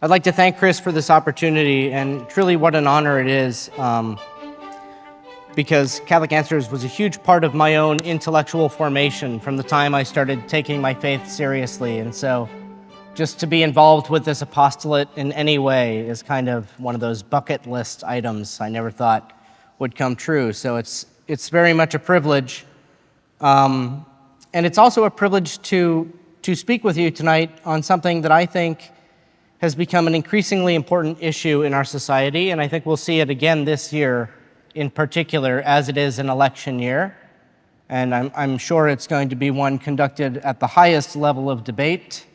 I'd like to thank Chris for this opportunity, and truly what an honor it is, because Catholic Answers was a huge part of my own intellectual formation from the time I started taking my faith seriously. And so just to be involved with this apostolate in any way is kind of one of those bucket list items I never thought would come true. So it's very much a privilege. And it's also a privilege to speak with you tonight on something that I think has become an increasingly important issue in our society, and I think we'll see it again this year in particular, as it is an election year. And I'm sure it's going to be one conducted at the highest level of debate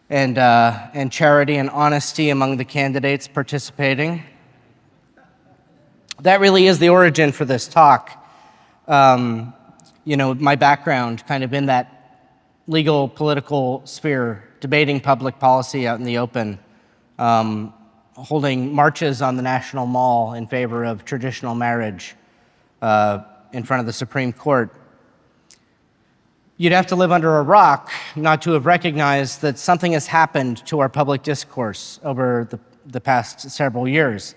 and charity and honesty among the candidates participating. That really is the origin for this talk. My background kind of in that legal political sphere, debating public policy out in the open, holding marches on the National Mall in favor of traditional marriage in front of the Supreme Court. You'd have to live under a rock not to have recognized that something has happened to our public discourse over the past several years.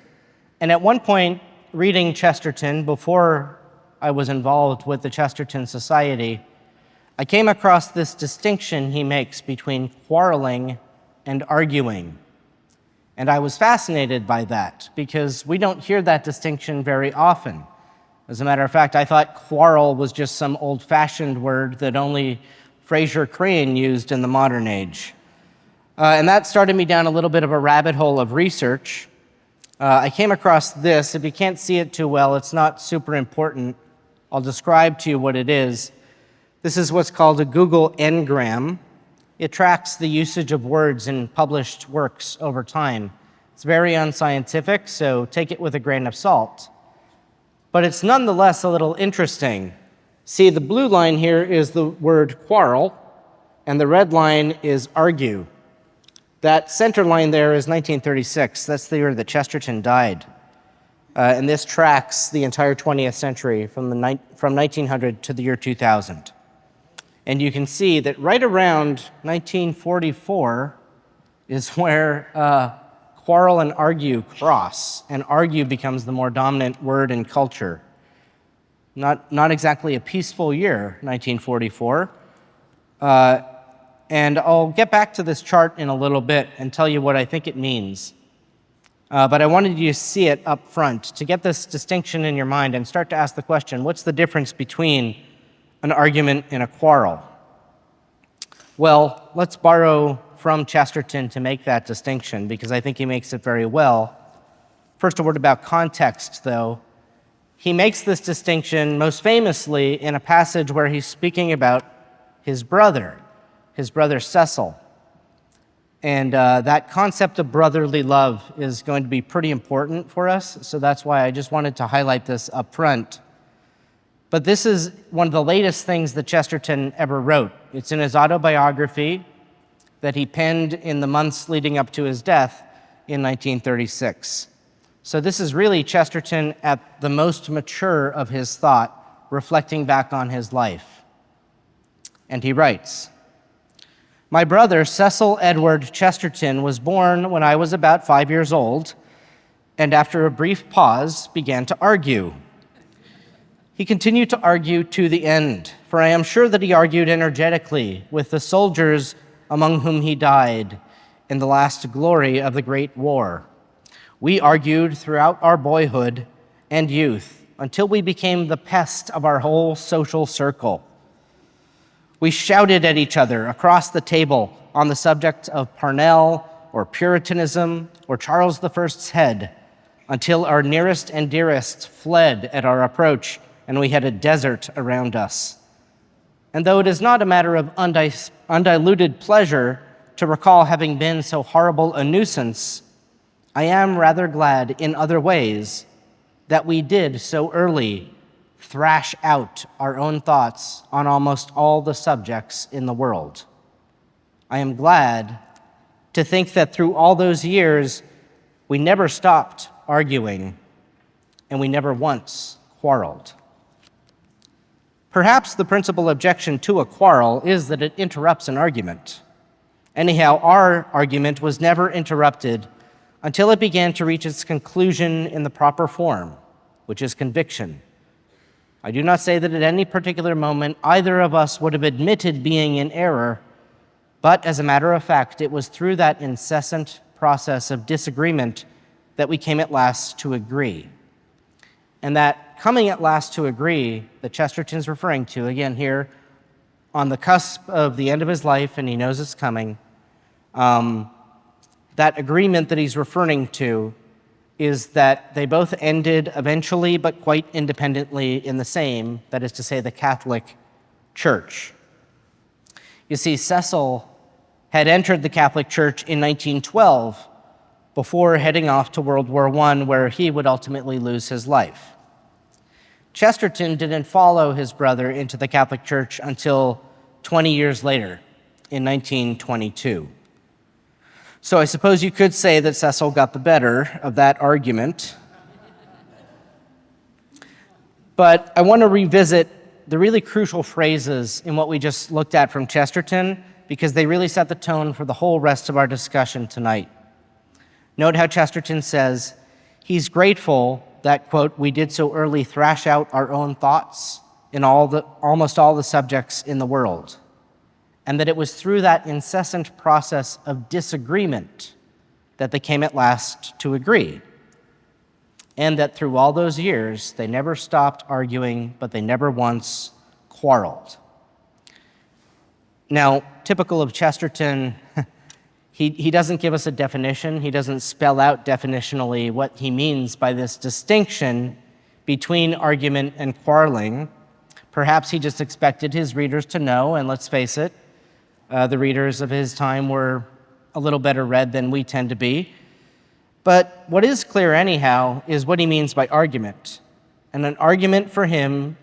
And at one point, reading Chesterton, before I was involved with the Chesterton Society, I came across this distinction he makes between quarreling and arguing. And I was fascinated by that because we don't hear that distinction very often. As a matter of fact, I thought quarrel was just some old-fashioned word that only Fraser Crane used in the modern age. And that started me down a little bit of a rabbit hole of research. I came across this. If you can't see it too well, it's not super important. I'll describe to you what it is. This is what's called a Google Ngram. It tracks the usage of words in published works over time. It's very unscientific, so take it with a grain of salt. But it's nonetheless a little interesting. See, the blue line here is the word quarrel, and the red line is argue. That center line there is 1936. That's the year that Chesterton died. And this tracks the entire 20th century from 1900 to the year 2000. And you can see that right around 1944 is where quarrel and argue cross, and argue becomes the more dominant word in culture. Not exactly a peaceful year, 1944. And I'll get back to this chart in a little bit and tell you what I think it means. But I wanted you to see it up front, to get this distinction in your mind and start to ask the question, what's the difference between an argument and a quarrel? Well, let's borrow from Chesterton to make that distinction, because I think he makes it very well. First, a word about context, though. He makes this distinction most famously in a passage where he's speaking about his brother Cecil. And that concept of brotherly love is going to be pretty important for us, so that's why I just wanted to highlight this up front. But this is one of the latest things that Chesterton ever wrote. It's in his autobiography that he penned in the months leading up to his death in 1936. So this is really Chesterton at the most mature of his thought, reflecting back on his life. And he writes, "My brother, Cecil Edward Chesterton, was born when I was about 5 years old, and after a brief pause, began to argue. He continued to argue to the end, for I am sure that he argued energetically with the soldiers among whom he died in the last glory of the Great War. We argued throughout our boyhood and youth until we became the pest of our whole social circle. We shouted at each other across the table on the subject of Parnell or Puritanism or Charles I's head until our nearest and dearest fled at our approach and we had a desert around us. And though it is not a matter of undiluted pleasure to recall having been so horrible a nuisance, I am rather glad in other ways that we did so early thrash out our own thoughts on almost all the subjects in the world. I am glad to think that through all those years, we never stopped arguing and we never once quarreled." Perhaps the principal objection to a quarrel is that it interrupts an argument. Anyhow, our argument was never interrupted until it began to reach its conclusion in the proper form, which is conviction. I do not say that at any particular moment either of us would have admitted being in error, but as a matter of fact, it was through that incessant process of disagreement that we came at last to agree. And that coming at last to agree that Chesterton's referring to, again here, on the cusp of the end of his life, and he knows it's coming, that agreement that he's referring to is that they both ended eventually, but quite independently in the same, that is to say, the Catholic Church. You see, Cecil had entered the Catholic Church in 1912 before heading off to World War I, where he would ultimately lose his life. Chesterton didn't follow his brother into the Catholic Church until 20 years later, in 1922. So I suppose you could say that Cecil got the better of that argument. But I want to revisit the really crucial phrases in what we just looked at from Chesterton, because they really set the tone for the whole rest of our discussion tonight. Note how Chesterton says, he's grateful that, quote, we did so early thrash out our own thoughts in almost all the subjects in the world, and that it was through that incessant process of disagreement that they came at last to agree, and that through all those years, they never stopped arguing, but they never once quarreled. Now, typical of Chesterton, he doesn't give us a definition. He doesn't spell out definitionally what he means by this distinction between argument and quarreling. Perhaps he just expected his readers to know, and let's face it, the readers of his time were a little better read than we tend to be. But what is clear anyhow is what he means by argument. And an argument for him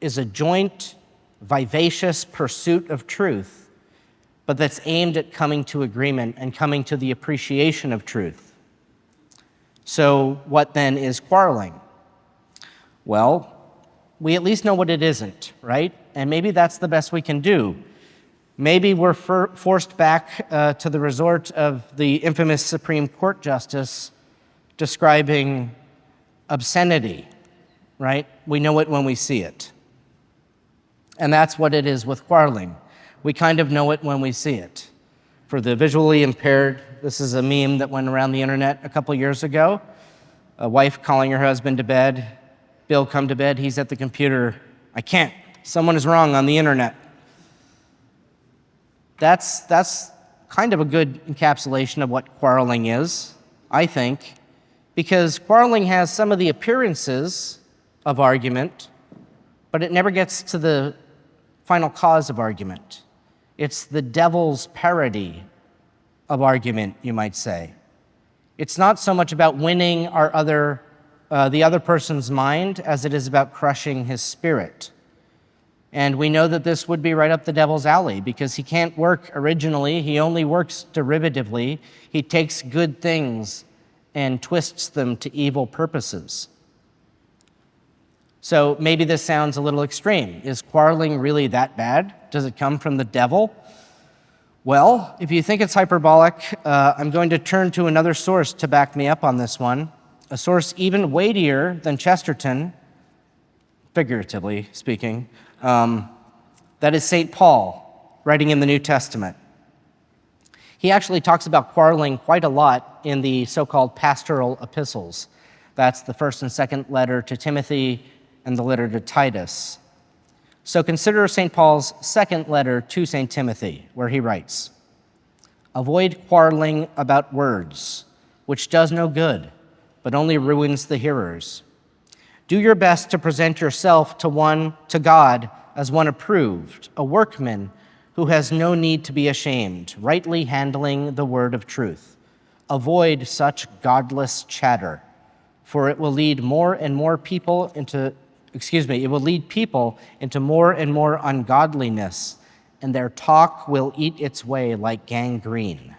is a joint, vivacious pursuit of truth, but that's aimed at coming to agreement and coming to the appreciation of truth. So what then is quarreling? Well, we at least know what it isn't, right? And maybe that's the best we can do. Maybe we're forced back to the resort of the infamous Supreme Court justice describing obscenity, right? We know it when we see it. And that's what it is with quarreling. We kind of know it when we see it. For the visually impaired, this is a meme that went around the internet a couple years ago. A wife calling her husband to bed. Bill, come to bed. He's at the computer. I can't. Someone is wrong on the internet. That's kind of a good encapsulation of what quarreling is, I think, because quarreling has some of the appearances of argument, but it never gets to the final cause of argument. It's the devil's parody of argument, you might say. It's not so much about winning the other person's mind as it is about crushing his spirit. And we know that this would be right up the devil's alley because he can't work originally. He only works derivatively. He takes good things and twists them to evil purposes. So maybe this sounds a little extreme. Is quarreling really that bad? Does it come from the devil? Well, if you think it's hyperbolic, I'm going to turn to another source to back me up on this one, a source even weightier than Chesterton, figuratively speaking. That is St. Paul, writing in the New Testament. He actually talks about quarreling quite a lot in the so-called pastoral epistles. That's the first and second letter to Timothy and the letter to Titus. So consider St. Paul's second letter to St. Timothy, where he writes, "Avoid quarreling about words, which does no good, but only ruins the hearers. Do your best to present yourself to God as one approved, a workman who has no need to be ashamed, rightly handling the word of truth. Avoid such godless chatter, for it will lead people into more and more ungodliness, and their talk will eat its way like gangrene."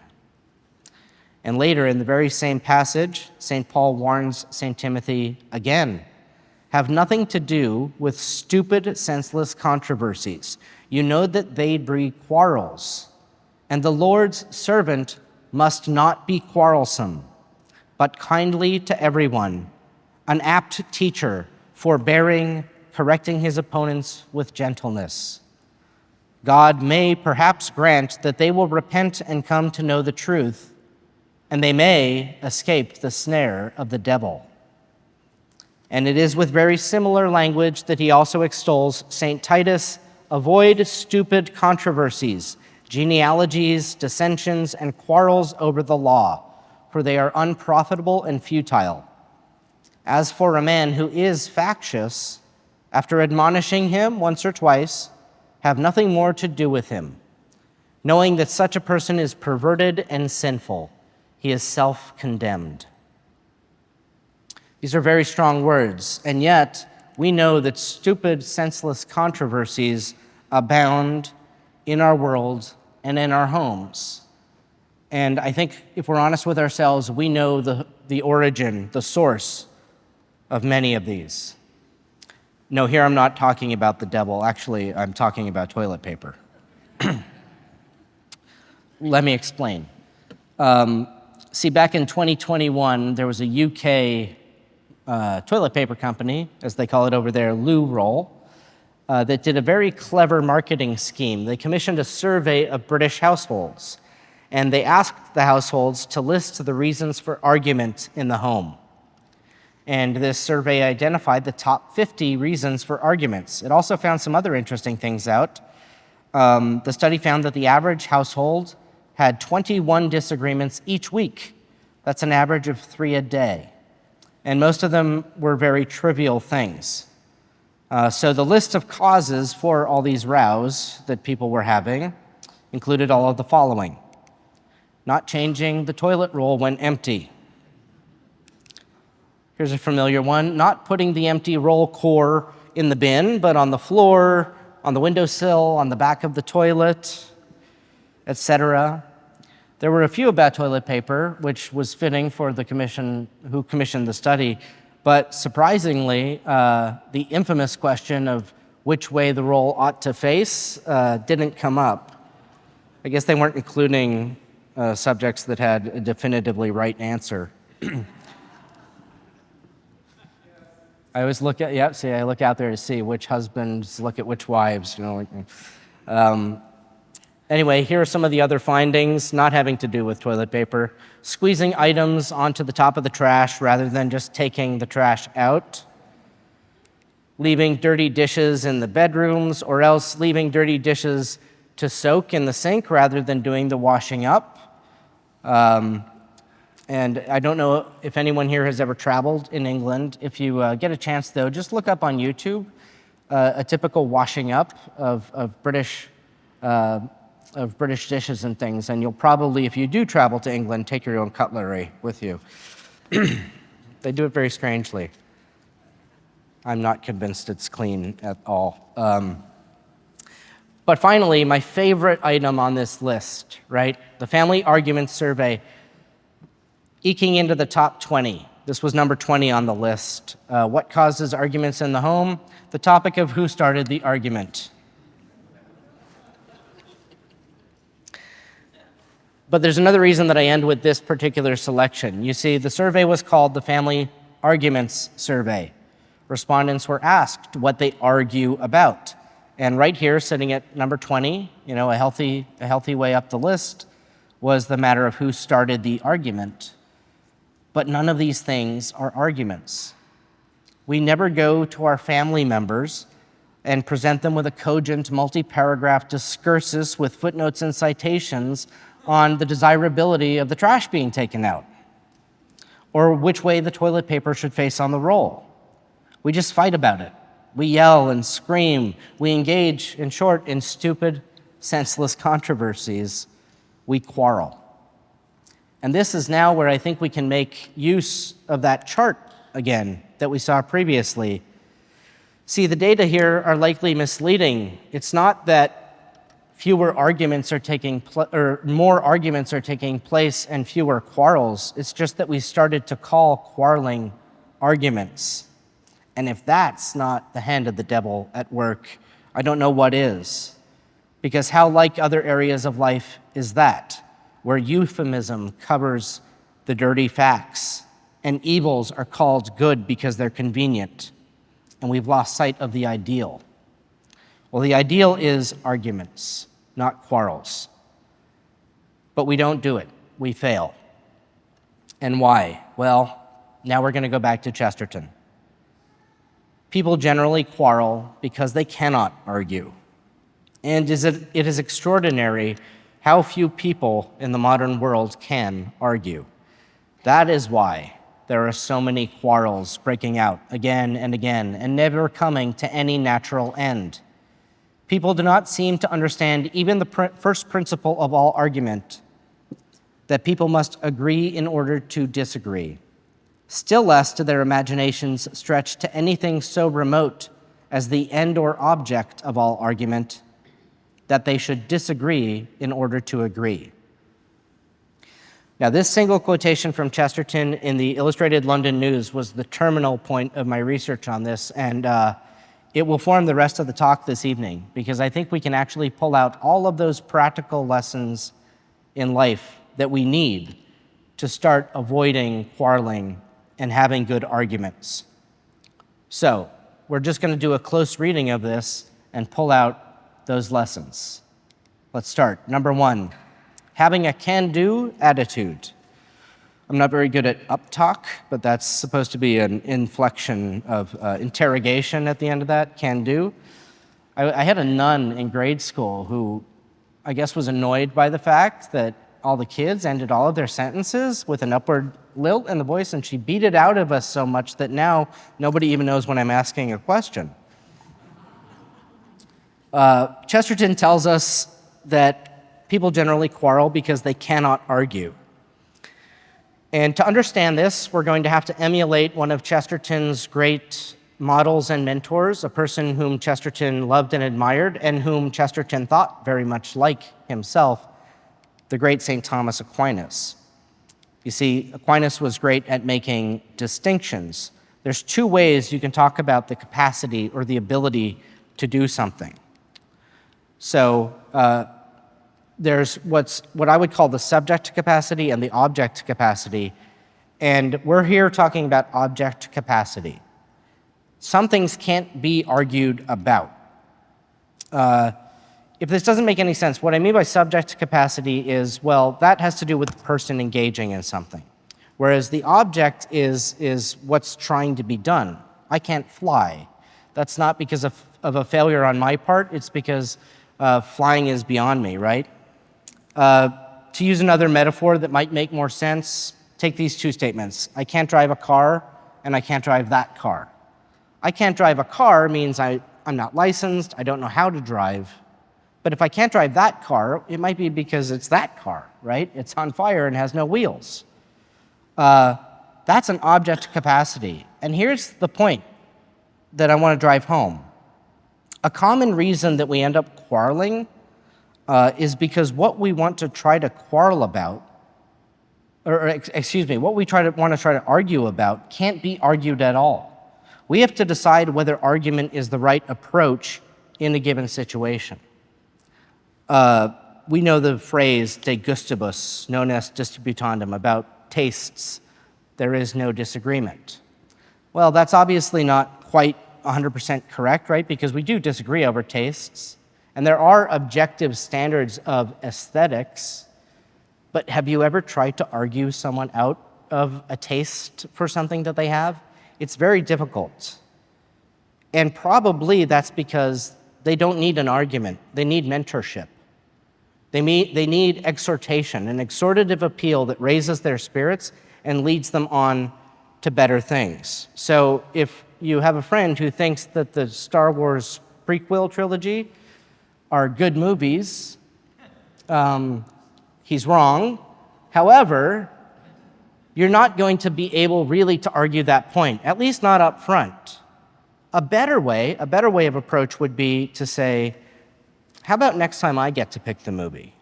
And later in the very same passage, St. Paul warns St. Timothy again, "Have nothing to do with stupid, senseless controversies. You know that they breed quarrels. And the Lord's servant must not be quarrelsome, but kindly to everyone, an apt teacher, forbearing, correcting his opponents with gentleness. God may perhaps grant that they will repent and come to know the truth, and they may escape the snare of the devil. And it is with very similar language that he also extols St. Titus, avoid stupid controversies, genealogies, dissensions, and quarrels over the law, for they are unprofitable and futile. As for a man who is factious, after admonishing him once or twice, have nothing more to do with him, knowing that such a person is perverted and sinful. He is self-condemned. These are very strong words, and yet we know that stupid, senseless controversies abound in our world and in our homes. And I think if we're honest with ourselves, we know the origin, the source of many of these. No, here I'm not talking about the devil. Actually, I'm talking about toilet paper. Let me explain. See, back in 2021, there was a UK toilet paper company, as they call it over there, Loo Roll, that did a very clever marketing scheme. They commissioned a survey of British households, and they asked the households to list the reasons for argument in the home. And this survey identified the top 50 reasons for arguments. It also found some other interesting things out. The study found that the average household had 21 disagreements each week. That's an average of 3 a day. And most of them were very trivial things. So the list of causes for all these rows that people were having included all of the following: not changing the toilet roll when empty. Here's a familiar one: not putting the empty roll core in the bin, but on the floor, on the windowsill, on the back of the toilet, etc. There were a few about toilet paper, which was fitting for the commission who commissioned the study, but surprisingly, the infamous question of which way the roll ought to face didn't come up. I guess they weren't including subjects that had a definitively right answer. I always look at, I look out there to see which husbands look at which wives, Anyway, here are some of the other findings, not having to do with toilet paper. Squeezing items onto the top of the trash rather than just taking the trash out. Leaving dirty dishes in the bedrooms, or else leaving dirty dishes to soak in the sink rather than doing the washing up. And I don't know if anyone here has ever traveled in England. If you get a chance, though, just look up on YouTube a typical washing up of British dishes and things, and you'll probably, if you do travel to England, take your own cutlery with you. They do it very strangely. I'm not convinced it's clean at all. But finally, my favorite item on this list, right? The Family Argument Survey, eking into the top 20. This was number 20 on the list. What causes arguments in the home? The topic of who started the argument. But there's another reason that I end with this particular selection. You see, the survey was called the Family Arguments Survey. Respondents were asked what they argue about. And right here, sitting at number 20, a healthy way up the list, was the matter of who started the argument. But none of these things are arguments. We never go to our family members and present them with a cogent, multi-paragraph discursus with footnotes and citations on the desirability of the trash being taken out, or which way the toilet paper should face on the roll. We just fight about it. We yell and scream. We engage, in short, in stupid, senseless controversies. We quarrel. And this is now where I think we can make use of that chart again that we saw previously. See, the data here are likely misleading. It's not that more arguments are taking place and fewer quarrels. It's just that we started to call quarreling arguments. And if that's not the hand of the devil at work, I don't know what is. Because how like other areas of life is that, where euphemism covers the dirty facts and evils are called good because they're convenient, and we've lost sight of the ideal. Well, the ideal is arguments, not quarrels. But we don't do it. We fail. And why? Well, now we're going to go back to Chesterton. People generally quarrel because they cannot argue. And it is extraordinary how few people in the modern world can argue. That is why there are so many quarrels breaking out again and again and never coming to any natural end. People do not seem to understand even the first principle of all argument, that people must agree in order to disagree. Still less do their imaginations stretch to anything so remote as the end or object of all argument, that they should disagree in order to agree. Now, this single quotation from Chesterton in the Illustrated London News was the terminal point of my research on this, and it will form the rest of the talk this evening, because I think we can actually pull out all of those practical lessons in life that we need to start avoiding quarreling and having good arguments. So, we're just going to do a close reading of this and pull out those lessons. Let's start. Number 1, having a can-do attitude. I'm not very good at uptalk, but that's supposed to be an inflection of interrogation at the end of that, can do. I had a nun in grade school who I guess was annoyed by the fact that all the kids ended all of their sentences with an upward lilt in the voice, and she beat it out of us so much that now nobody even knows when I'm asking a question. Chesterton tells us that people generally quarrel because they cannot argue. And to understand this, we're going to have to emulate one of Chesterton's great models and mentors, a person whom Chesterton loved and admired, and whom Chesterton thought very much like himself, the great St. Thomas Aquinas. You see, Aquinas was great at making distinctions. There's 2 ways you can talk about the capacity or the ability to do something. So there's what I would call the subject capacity and the object capacity, and we're here talking about object capacity. Some things can't be argued about. If this doesn't make any sense, what I mean by subject capacity is, well, that has to do with the person engaging in something, whereas the object is what's trying to be done. I can't fly. That's not because of a failure on my part, it's because flying is beyond me, right? To use another metaphor that might make more sense, take these 2 statements. I can't drive a car, and I can't drive that car. I can't drive a car means I'm not licensed, I don't know how to drive. But if I can't drive that car, it might be because it's that car, right? It's on fire and has no wheels. That's an object capacity. And here's the point that I want to drive home. A common reason that we end up quarreling is because what we want to try to quarrel about, what we want to try to argue about can't be argued at all. We have to decide whether argument is the right approach in a given situation. We know the phrase de gustibus, non est disputandum, about tastes. There is no disagreement. Well, that's obviously not quite 100% correct, right? Because we do disagree over tastes. And there are objective standards of aesthetics, but have you ever tried to argue someone out of a taste for something that they have? It's very difficult. And probably that's because they don't need an argument. They need mentorship. They need exhortation, an exhortative appeal that raises their spirits and leads them on to better things. So if you have a friend who thinks that the Star Wars prequel trilogy are good movies, he's wrong. However, you're not going to be able really to argue that point, at least not up front. A better way of approach would be to say, how about next time I get to pick the movie?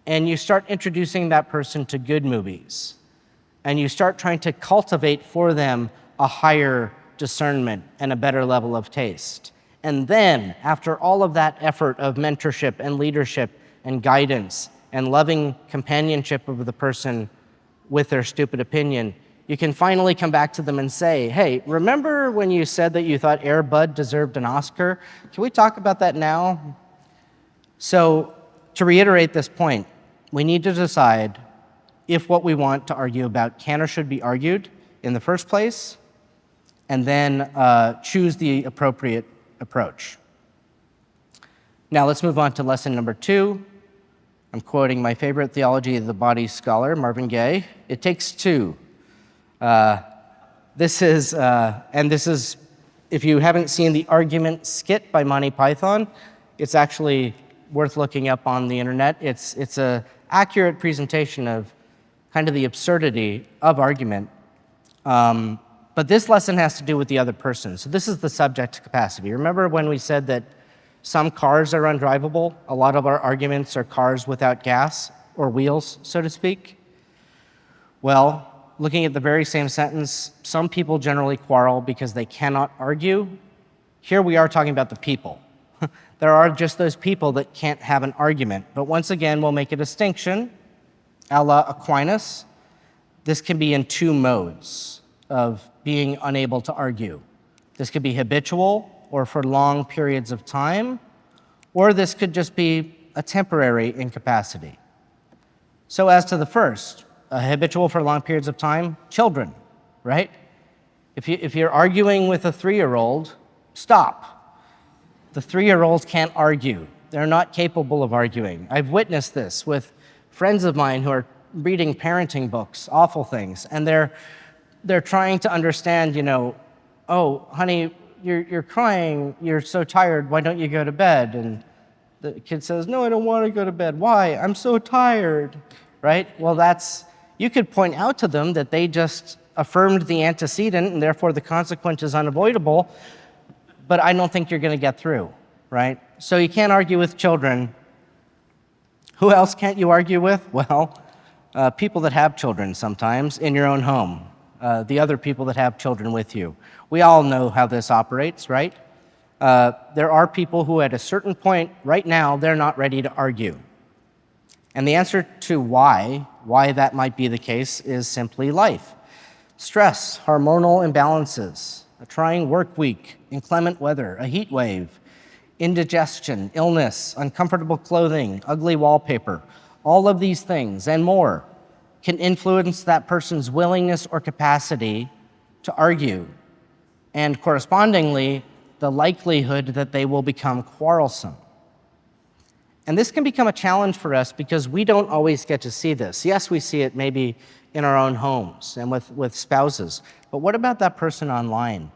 And you start introducing that person to good movies, and you start trying to cultivate for them a higher discernment and a better level of taste. And then, after all of that effort of mentorship and leadership and guidance and loving companionship of the person with their stupid opinion, you can finally come back to them and say, hey, remember when you said that you thought Air Bud deserved an Oscar? Can we talk about that now? So, to reiterate this point, we need to decide if what we want to argue about can or should be argued in the first place, and then choose the appropriate approach. Now let's move on to lesson number 2. I'm quoting my favorite theology of the body scholar, Marvin Gaye. It takes two. This is, if you haven't seen the argument skit by Monty Python, it's actually worth looking up on the internet. It's an accurate presentation of kind of the absurdity of argument. But this lesson has to do with the other person. So this is the subject capacity. Remember when we said that some cars are undrivable? A lot of our arguments are cars without gas or wheels, so to speak. Well, looking at the very same sentence, some people generally quarrel because they cannot argue. Here we are talking about the people. There are just those people that can't have an argument. But once again, we'll make a distinction, a la Aquinas. This can be in two modes of being unable to argue. This could be habitual or for long periods of time, or this could just be a temporary incapacity. So as to the first, habitual for long periods of time, children, right? If you're arguing with a 3-year-old, stop. The 3-year-olds can't argue. They're not capable of arguing. I've witnessed this with friends of mine who are reading parenting books, awful things, and they're trying to understand, oh, honey, you're crying, you're so tired, why don't you go to bed? And the kid says, no, I don't want to go to bed. Why? I'm so tired, right? Well, you could point out to them that they just affirmed the antecedent and therefore the consequence is unavoidable, but I don't think you're going to get through, right? So you can't argue with children. Who else can't you argue with? Well, people that have children sometimes in your own home. The other people that have children with you. We all know how this operates, right? There are people who at a certain point right now, they're not ready to argue. And the answer to why that might be the case is simply life. Stress, hormonal imbalances, a trying work week, inclement weather, a heat wave, indigestion, illness, uncomfortable clothing, ugly wallpaper, all of these things and more can influence that person's willingness or capacity to argue, and correspondingly, the likelihood that they will become quarrelsome. And this can become a challenge for us because we don't always get to see this. Yes, we see it maybe in our own homes and with spouses, but what about that person online?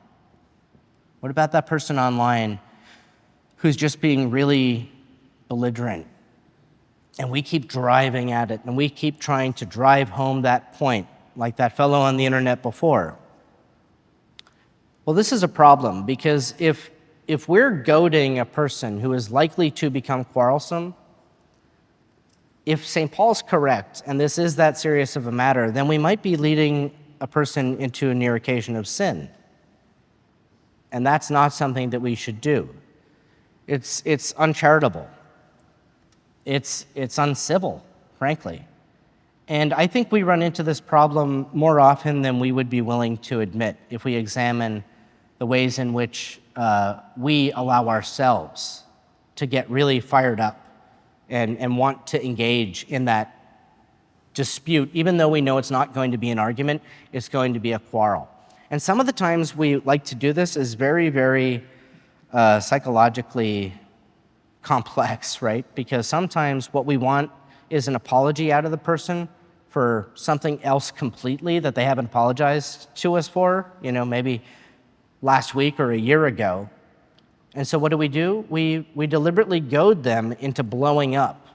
What about that person online who's just being really belligerent? And we keep driving at it, and we keep trying to drive home that point, like that fellow on the internet before. Well, this is a problem, because if we're goading a person who is likely to become quarrelsome, if St. Paul's correct, and this is that serious of a matter, then we might be leading a person into a near occasion of sin. And that's not something that we should do. It's uncharitable. It's uncivil, frankly. And I think we run into this problem more often than we would be willing to admit if we examine the ways in which we allow ourselves to get really fired up and want to engage in that dispute, even though we know it's not going to be an argument, it's going to be a quarrel. And some of the times we like to do this is very, very psychologically complex, right? Because sometimes what we want is an apology out of the person for something else completely that they haven't apologized to us for, maybe last week or a year ago. And so what do? We deliberately goad them into blowing up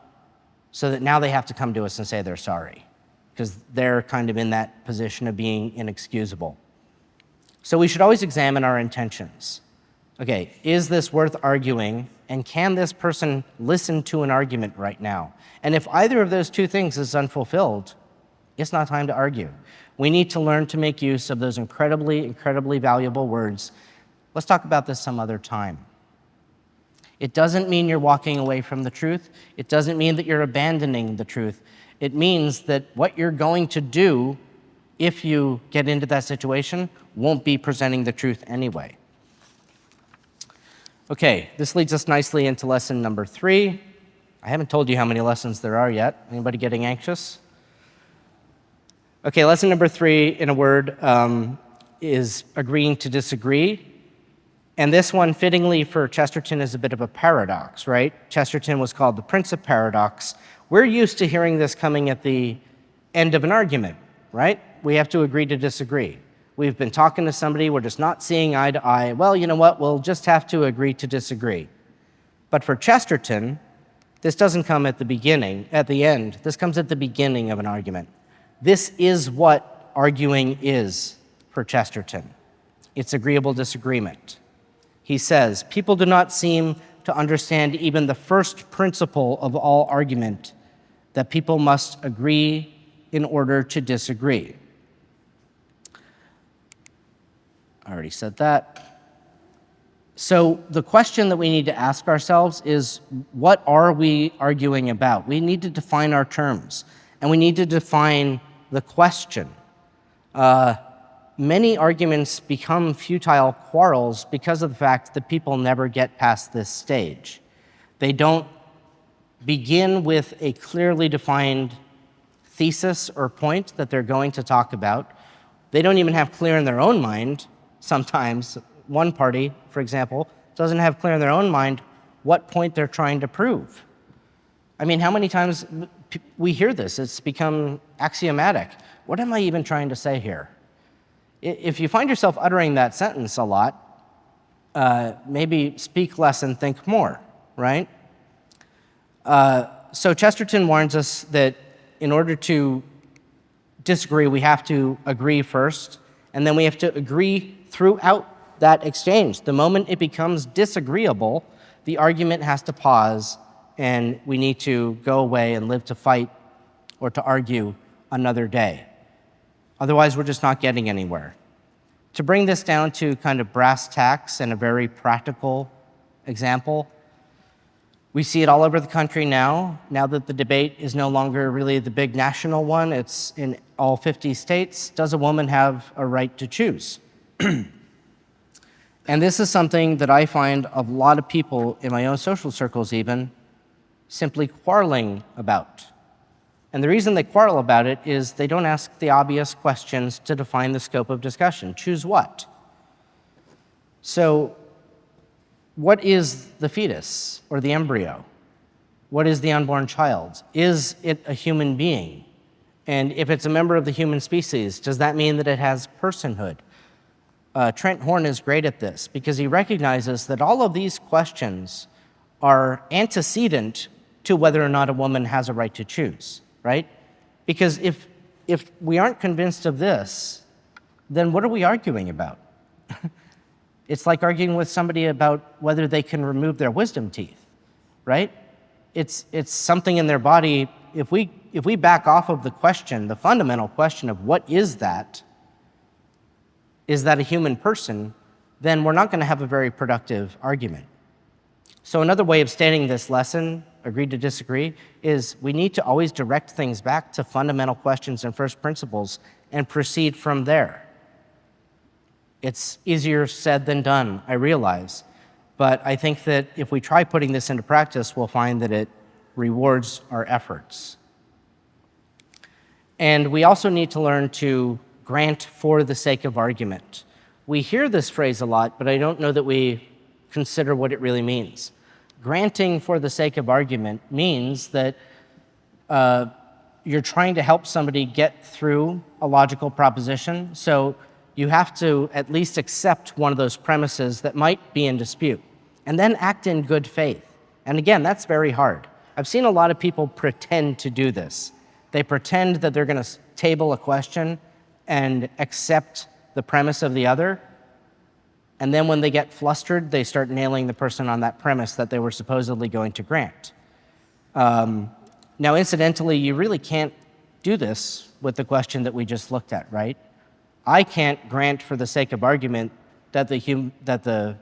so that now they have to come to us and say they're sorry because they're kind of in that position of being inexcusable. So we should always examine our intentions. Okay, is this worth arguing? And can this person listen to an argument right now? And if either of those two things is unfulfilled, it's not time to argue. We need to learn to make use of those incredibly, incredibly valuable words. Let's talk about this some other time. It doesn't mean you're walking away from the truth. It doesn't mean that you're abandoning the truth. It means that what you're going to do if you get into that situation won't be presenting the truth anyway. Okay, this leads us nicely into lesson number 3. I haven't told you how many lessons there are yet. Anybody getting anxious? Okay, lesson number 3, in a word, is agreeing to disagree. And this one, fittingly for Chesterton, is a bit of a paradox, right? Chesterton was called the Prince of Paradox. We're used to hearing this coming at the end of an argument, right? We have to agree to disagree. We've been talking to somebody, we're just not seeing eye to eye. Well, you know what? We'll just have to agree to disagree. But for Chesterton, this doesn't come at the beginning, at the end. This comes at the beginning of an argument. This is what arguing is for Chesterton. It's agreeable disagreement. He says, people do not seem to understand even the first principle of all argument, that people must agree in order to disagree. I already said that. So the question that we need to ask ourselves is, what are we arguing about? We need to define our terms, and we need to define the question. Many arguments become futile quarrels because of the fact that people never get past this stage. They don't begin with a clearly defined thesis or point that they're going to talk about. They don't even have clear in their own mind. Sometimes one party, for example, doesn't have clear in their own mind what point they're trying to prove. I mean, how many times we hear this? It's become axiomatic. What am I even trying to say here? If you find yourself uttering that sentence a lot, maybe speak less and think more, right? So Chesterton warns us that in order to disagree, we have to agree first, and then we have to agree throughout that exchange. The moment it becomes disagreeable, the argument has to pause, and we need to go away and live to fight or to argue another day. Otherwise, we're just not getting anywhere. To bring this down to kind of brass tacks and a very practical example, we see it all over the country now that the debate is no longer really the big national one. It's in all 50 states. Does a woman have a right to choose? And this is something that I find a lot of people in my own social circles even simply quarreling about. And the reason they quarrel about it is they don't ask the obvious questions to define the scope of discussion. Choose what? So, what is the fetus or the embryo? What is the unborn child? Is it a human being? And if it's a member of the human species, does that mean that it has personhood? Trent Horn is great at this because he recognizes that all of these questions are antecedent to whether or not a woman has a right to choose, right? Because if we aren't convinced of this, then what are we arguing about? It's like arguing with somebody about whether they can remove their wisdom teeth, right? It's something in their body. If we back off of the question, the fundamental question of what is that a human person, then we're not going to have a very productive argument. So another way of stating this lesson, agree to disagree, is we need to always direct things back to fundamental questions and first principles and proceed from there. It's easier said than done, I realize, but I think that if we try putting this into practice, we'll find that it rewards our efforts. And we also need to learn to grant for the sake of argument. We hear this phrase a lot, but I don't know that we consider what it really means. Granting for the sake of argument means that you're trying to help somebody get through a logical proposition, so you have to at least accept one of those premises that might be in dispute, and then act in good faith. And again, that's very hard. I've seen a lot of people pretend to do this. They pretend that they're going to table a question and accept the premise of the other, and then when they get flustered, they start nailing the person on that premise that they were supposedly going to grant. Now, incidentally, you really can't do this with the question that we just looked at, right? I can't grant for the sake of argument that the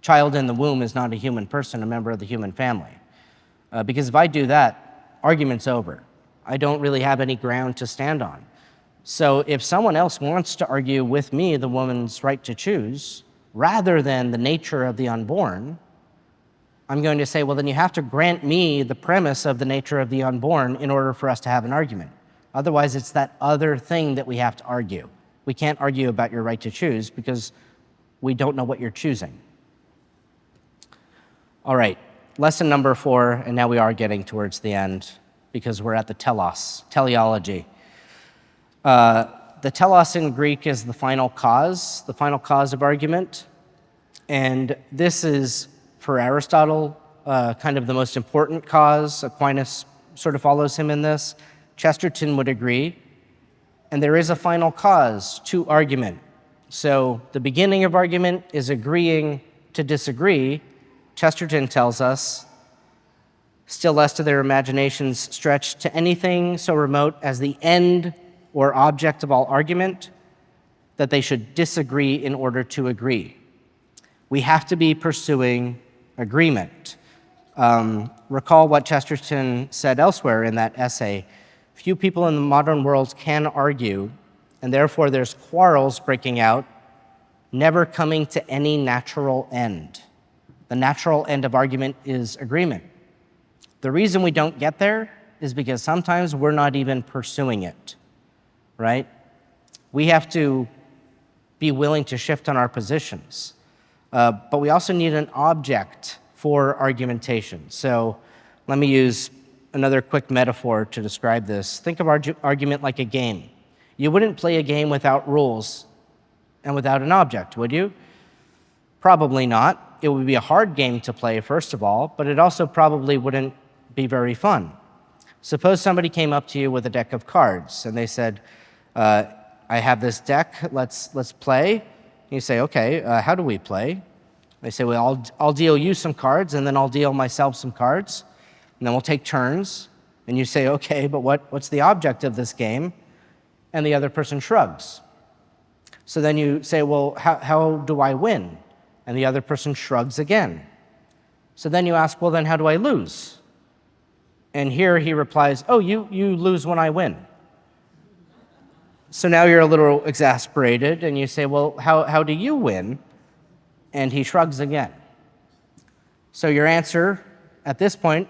child in the womb is not a human person, a member of the human family. Because if I do that, argument's over. I don't really have any ground to stand on. So if someone else wants to argue with me the woman's right to choose, rather than the nature of the unborn, I'm going to say, well, then you have to grant me the premise of the nature of the unborn in order for us to have an argument. Otherwise, it's that other thing that we have to argue. We can't argue about your right to choose because we don't know what you're choosing. All right, lesson number 4, and now we are getting towards the end because we're at the telos, teleology. The telos in Greek is the final cause of argument. And this is, for Aristotle, kind of the most important cause. Aquinas sort of follows him in this. Chesterton would agree. And there is a final cause to argument. So the beginning of argument is agreeing to disagree. Chesterton tells us, still less do their imaginations stretch to anything so remote as the end or object of all argument, that they should disagree in order to agree. We have to be pursuing agreement. Recall what Chesterton said elsewhere in that essay. Few people in the modern world can argue, and therefore there's quarrels breaking out, never coming to any natural end. The natural end of argument is agreement. The reason we don't get there is because sometimes we're not even pursuing it, right? We have to be willing to shift on our positions. But we also need an object for argumentation. So let me use another quick metaphor to describe this. Think of argument like a game. You wouldn't play a game without rules and without an object, would you? Probably not. It would be a hard game to play, first of all, but it also probably wouldn't be very fun. Suppose somebody came up to you with a deck of cards and they said, I have this deck, let's play. And you say, okay, how do we play? They say, well, I'll deal you some cards and then I'll deal myself some cards. And then we'll take turns. And you say, okay, but what's the object of this game? And the other person shrugs. So then you say, well, how do I win? And the other person shrugs again. So then you ask, well, then how do I lose? And here he replies, oh, you lose when I win. So now you're a little exasperated, and you say, well, how do you win? And he shrugs again. So your answer at this point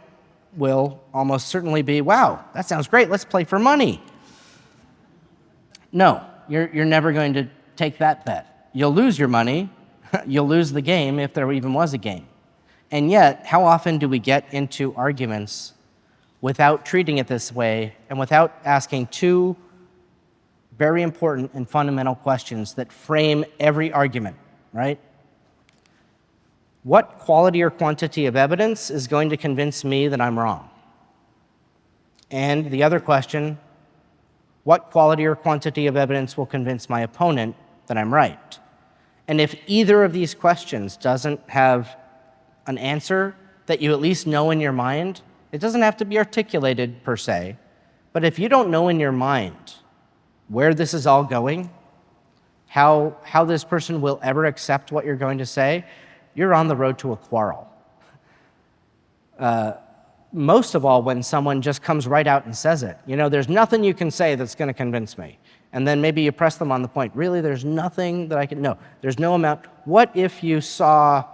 will almost certainly be, wow, that sounds great, let's play for money. No, you're never going to take that bet. You'll lose your money, you'll lose the game if there even was a game. And yet, how often do we get into arguments without treating it this way and without asking two very important and fundamental questions that frame every argument, right? What quality or quantity of evidence is going to convince me that I'm wrong? And the other question, what quality or quantity of evidence will convince my opponent that I'm right? And if either of these questions doesn't have an answer that you at least know in your mind, it doesn't have to be articulated per se, but if you don't know in your mind where this is all going, how this person will ever accept what you're going to say, you're on the road to a quarrel. Most of all, when someone just comes right out and says it. You know, there's nothing you can say that's going to convince me. And then maybe you press them on the point. Really, there's nothing that I can, no, there's no amount. What if you saw,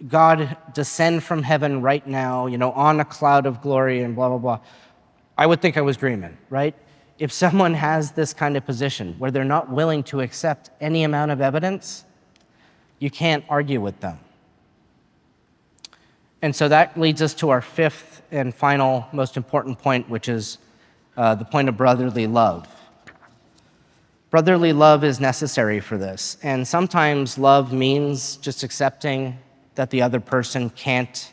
God descend from heaven right now, on a cloud of glory and blah, blah, blah? I would think I was dreaming, right? If someone has this kind of position where they're not willing to accept any amount of evidence, you can't argue with them. And so that leads us to our fifth and final, most important point, which is the point of brotherly love. Brotherly love is necessary for this. And sometimes love means just accepting that the other person can't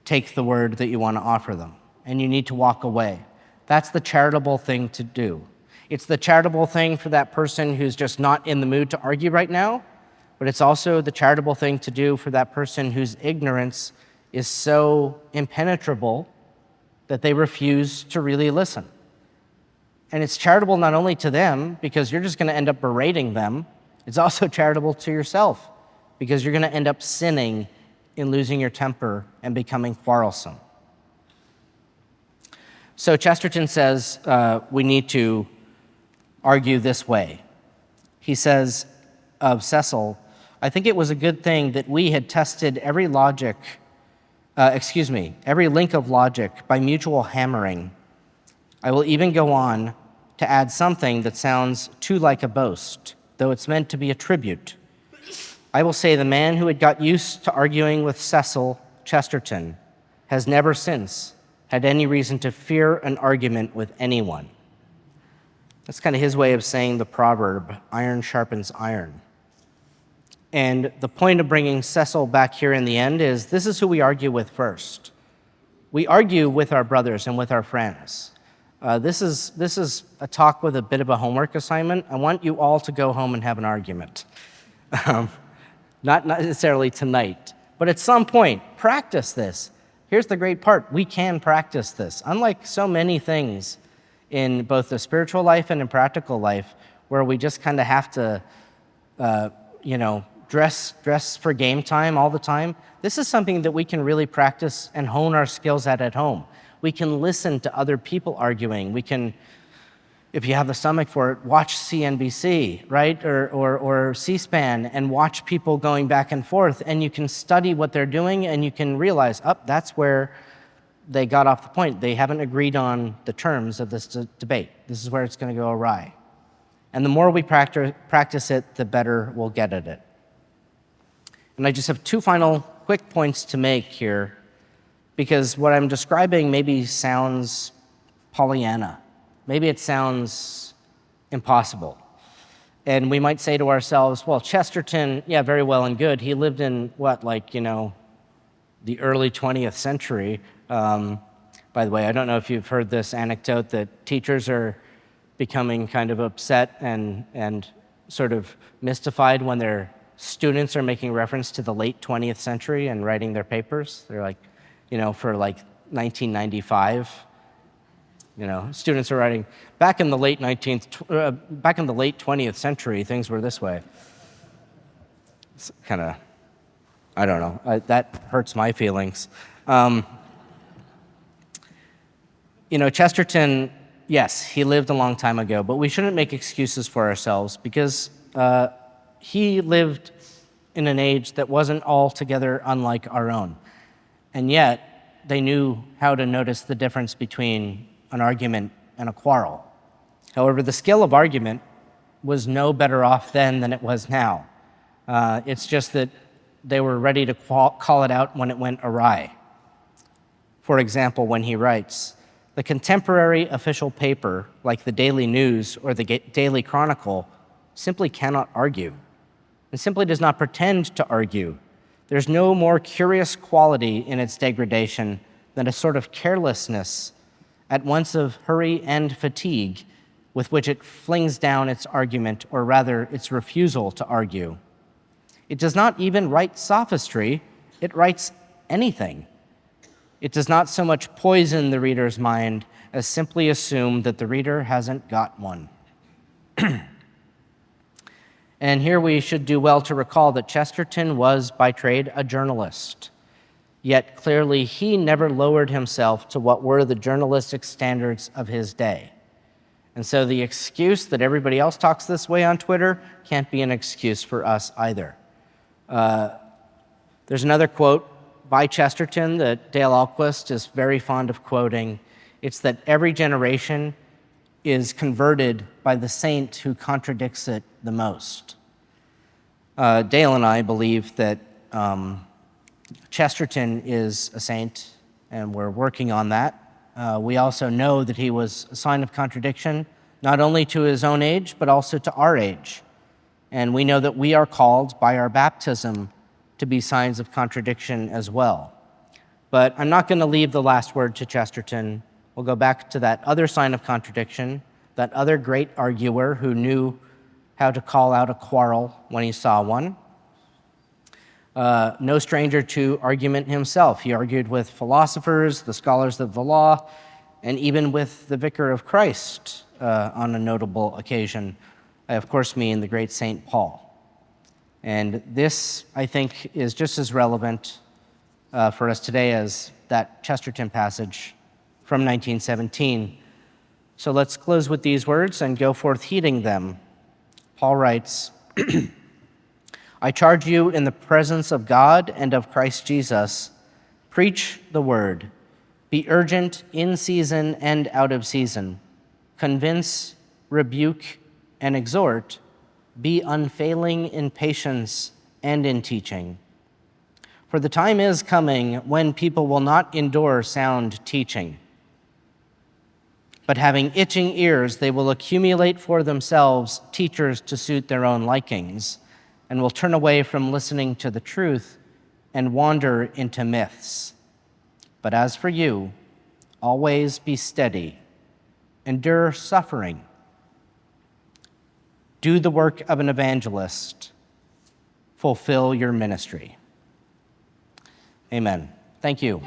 take the word that you want to offer them, and you need to walk away. That's the charitable thing to do. It's the charitable thing for that person who's just not in the mood to argue right now, but it's also the charitable thing to do for that person whose ignorance is so impenetrable that they refuse to really listen. And it's charitable not only to them, because you're just going to end up berating them, it's also charitable to yourself, because you're going to end up sinning in losing your temper and becoming quarrelsome. So Chesterton says we need to argue this way. He says of Cecil, I think it was a good thing that we had tested every link of logic by mutual hammering. I will even go on to add something that sounds too like a boast, though it's meant to be a tribute. I will say the man who had got used to arguing with Cecil Chesterton has never since had any reason to fear an argument with anyone. That's kind of his way of saying the proverb, iron sharpens iron. And the point of bringing Cecil back here in the end is this is who we argue with first. We argue with our brothers and with our friends. This is a talk with a bit of a homework assignment. I want you all to go home and have an argument. Not necessarily tonight, but at some point, practice this. Here's the great part. We can practice this. Unlike so many things in both the spiritual life and in practical life, where we just kind of have to, dress for game time all the time, this is something that we can really practice and hone our skills at home. We can listen to other people arguing. We can, if you have the stomach for it, watch CNBC, right? Or C-SPAN and watch people going back and forth, and you can study what they're doing and you can realize, that's where they got off the point. They haven't agreed on the terms of this debate. This is where it's going to go awry. And the more we practice it, the better we'll get at it. And I just have two final quick points to make here, because what I'm describing maybe sounds Pollyanna. Maybe it sounds impossible. And we might say to ourselves, well, Chesterton, yeah, very well and good. He lived in the early 20th century. By the way, I don't know if you've heard this anecdote that teachers are becoming kind of upset and sort of mystified when their students are making reference to the late 20th century and writing their papers. They're like, for 1995, students are writing, back in the late 20th century, things were this way. It's kind of, I don't know, that hurts my feelings. Chesterton, yes, he lived a long time ago, but we shouldn't make excuses for ourselves because he lived in an age that wasn't altogether unlike our own. And yet, they knew how to notice the difference between an argument and a quarrel. However, the skill of argument was no better off then than it was now. It's just that they were ready to call it out when it went awry. For example, when he writes, the contemporary official paper, like the Daily News or the Daily Chronicle, simply cannot argue. It simply does not pretend to argue. There's no more curious quality in its degradation than a sort of carelessness, at once of hurry and fatigue, with which it flings down its argument, or rather its refusal to argue. It does not even write sophistry, it writes anything. It does not so much poison the reader's mind as simply assume that the reader hasn't got one. And here we should do well to recall that Chesterton was by trade a journalist, yet clearly he never lowered himself to what were the journalistic standards of his day. And so the excuse that everybody else talks this way on Twitter can't be an excuse for us either. There's another quote by Chesterton that Dale Ahlquist is very fond of quoting. It's that every generation is converted by the saint who contradicts it the most. Dale and I believe that Chesterton is a saint, and we're working on that. We also know that he was a sign of contradiction, not only to his own age, but also to our age. And we know that we are called by our baptism to be signs of contradiction as well. But I'm not going to leave the last word to Chesterton. We'll go back to that other sign of contradiction, that other great arguer who knew how to call out a quarrel when he saw one. No stranger to argument himself. He argued with philosophers, the scholars of the law, and even with the Vicar of Christ on a notable occasion. I, of course, mean the great St. Paul. And this, I think, is just as relevant for us today as that Chesterton passage from 1917. So let's close with these words and go forth heeding them. Paul writes, I charge you in the presence of God and of Christ Jesus, preach the word. Be urgent in season and out of season. Convince, rebuke, and exhort. Be unfailing in patience and in teaching. For the time is coming when people will not endure sound teaching, but having itching ears, they will accumulate for themselves teachers to suit their own likings, and will turn away from listening to the truth and wander into myths. But as for you, always be steady, endure suffering, do the work of an evangelist, fulfill your ministry. Amen. Thank you.